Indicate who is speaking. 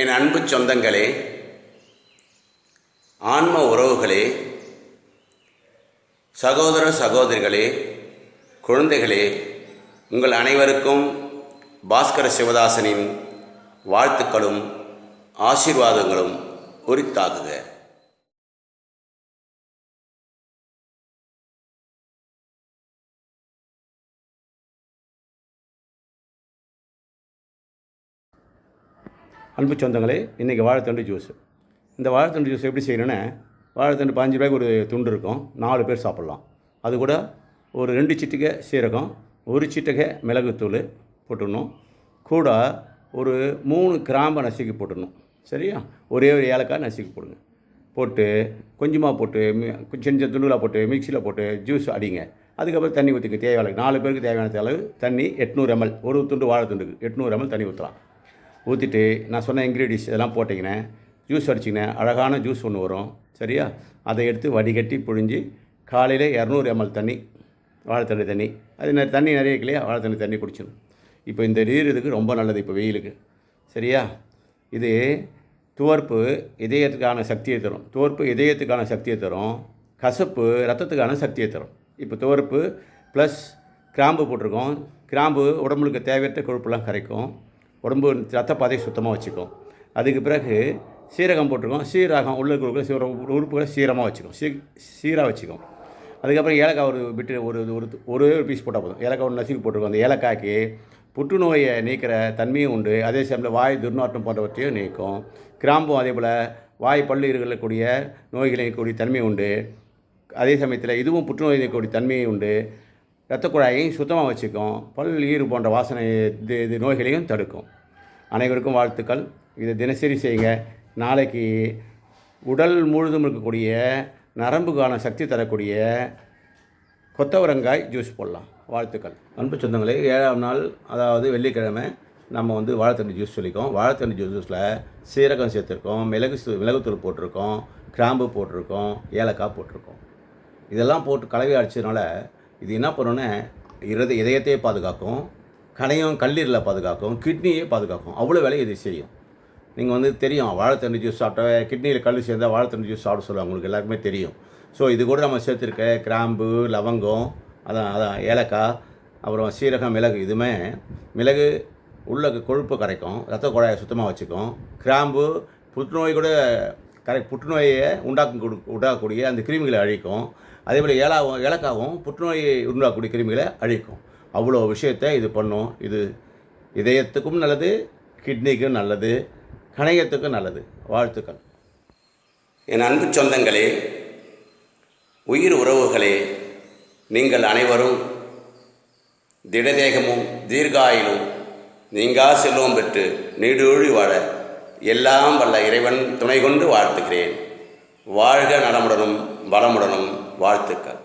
Speaker 1: என் அன்பு சொந்தங்களே, ஆன்ம உறவுகளே, சகோதர சகோதரிகளே, குழந்தைகளே, உங்கள் அனைவருக்கும் பாஸ்கர சிவதாசனின் வாழ்த்துக்களும் ஆசீர்வாதங்களும் உரித்தாகுக.
Speaker 2: அன்பு சொந்தங்களே, இன்றைக்கி வாழைத்தண்டு ஜூஸ். இந்த வாழைத்தண்டு ஜூஸ் எப்படி செய்யணுன்னா, வாழைத்தண்டு 15 ரூபாய்க்கு ஒரு துண்டு இருக்கும், 4 பேர் சாப்பிட்லாம். அது கூட ஒரு 2 சிட்டிகை சீரகம், 1 சிட்டிகை மிளகுத்தூள் போட்டுடணும். கூட ஒரு 3 கிராம்பை நசுக்கி போட்டுடணும். சரியா? ஒரே ஒரு ஏலக்காய் நசுக்கி போடுங்க. போட்டு கொஞ்சமாக போட்டு சின்ன துண்டுகளாக போட்டு மிக்சியில் போட்டு ஜூஸ் அடிங்க. அதுக்கப்புறம் தண்ணி ஊற்றிக்க தேவையான 4 பேருக்கு தேவையான அளவு தண்ணி 800 ml. ஒரு துண்டு வாழைத்துண்டுக்கு 800 ml தண்ணி ஊற்றலாம். ஊற்றிட்டு நான் சொன்ன இன்க்ரீடியன்ஸ் இதெல்லாம் போட்டிங்கன்னா ஜூஸ் அடிச்சிங்கன்னா அழகான ஜூஸ் ஒன்று வரும். சரியா? அதை எடுத்து வடிகட்டி புழிஞ்சு காலையில் 200 ml தண்ணி, வாழைத்தண்டு தண்ணி, அது தண்ணி நிறைய இல்லையா, வாழைத்தண்டு தண்ணி குடிச்சிடும். இப்போ இந்த நீர் இதுக்கு ரொம்ப நல்லது இப்போ வெயிலுக்கு. சரியா? இது துவர்ப்பு இதயத்துக்கான சக்தியை தரும். துவர்ப்பு இதயத்துக்கான சக்தியை தரும். கசப்பு ரத்தத்துக்கான சக்தியை தரும். இப்போ துவர்ப்பு ப்ளஸ் கிராம்பு போட்டிருக்கோம். கிராம்பு உடம்புக்கு தேவையற்ற கொழுப்பெல்லாம் கரைக்கும். உடம்பு ரத்த பாதையை சுத்தமாக வச்சுக்கும். அதுக்கு பிறகு சீரகம் போட்டிருக்கோம். சீரகம் உள்ள இருக்கிற உறுப்புகளை சீரமாக வச்சுக்கும், சீராக வச்சுக்கும். அதுக்கப்புறம் ஏலக்காய் ஒரு பிட்டு ஒரு பீஸ் போட்டால் போதும். ஏலக்காய் ஒன்று நசுக்கி போட்டிருக்கோம். அந்த ஏலக்காய்க்கு புற்றுநோயை நீக்கிற தன்மையும் உண்டு. அதே சமயத்தில் வாய் துர்நாற்றம் போன்றவற்றையும் நீக்கும். கிராம்பும் அதே போல் வாய் பல்லு இருக்கக்கூடிய நோய்களை நீக்கக்கூடிய தன்மை உண்டு. அதே சமயத்தில் இதுவும் புற்றுநோய் நீக்கக்கூடிய தன்மையும் உண்டு. இரத்த குழாயையும் சுத்தமாக வச்சுக்கும். பல் ஈறு போன்ற வாசனை இது நோய்களையும் தடுக்கும். அனைவருக்கும் வாழ்த்துக்கள். இதை தினசரி செய்யுங்க. நாளைக்கு உடல் முழுதும் இருக்கக்கூடிய நரம்புக்கான சக்தி தரக்கூடிய கொத்தவரங்காய் ஜூஸ் போடலாம். வாழ்த்துக்கள். அன்பு சொந்தங்களே, 7ஆம் நாள் அதாவது வெள்ளிக்கிழமை நம்ம வாழைத்தண்டு ஜூஸ் சொல்லிக்கோம். வாழைத்தண்டு ஜூஸில் சீரகம் சேர்த்துருக்கோம், மிளகுத்தூள் போட்டிருக்கோம், கிராம்பு போட்டிருக்கோம், ஏலக்காய் போட்டிருக்கோம். இதெல்லாம் போட்டு கலவை அடிச்சதுனால இது என்ன பண்ணுன்னா இதயத்தையே பாதுகாக்கும், கல்லீரலை பாதுகாக்கும், கிட்னியை பாதுகாக்கும். அவ்வளோ வேலையை இது செய்யும். நீங்கள் தெரியும், வாழைத்தண்டு ஜூஸ் சாப்பிட்டா கிட்னியில் கல் சேர்ந்தால் வாழைத்தண்டு ஜூஸ் சாப்பிட சொல்லுவாங்க. உங்களுக்கு எல்லாருக்குமே தெரியும். ஸோ இது கூட நம்ம சேர்த்துருக்க கிராம்பு, லவங்கம், அதான் ஏலக்காய், அப்புறம் சீரகம், மிளகு. இதுவுமே மிளகு உள்ள கொழுப்பு கரைக்கும், ரத்த குழாயை சுத்தமாக வச்சுக்கும். கிராம்பு புற்றுநோய் கூட புற்றுநோயை உண்டாக்கக்கூடிய அந்த கிருமிகளை அழிக்கும். அதேபோல் ஏலக்காவும் புற்றுநோயை உண்டாக்கக்கூடிய கிருமிகளை அழிக்கும். அவ்வளோ விஷயத்தை இது பண்ணும். இது இதயத்துக்கும் நல்லது, கிட்னிக்கும் நல்லது, கணையத்துக்கும் நல்லது. வாழ்த்துக்கள்.
Speaker 1: என் அன்பு சொந்தங்களே, உயிர் உறவுகளே, நீங்கள் அனைவரும் திடதேகமும் தீர்காயிலும் நீங்கா செல்வம் பெற்று நீடூழி வாழ எல்லாம் வல்ல இறைவன் துணை கொண்டு வாழ்த்துகிறேன். வாழ்க நலமுடனும் வளமுடனும். வாழ்த்துக்கள்.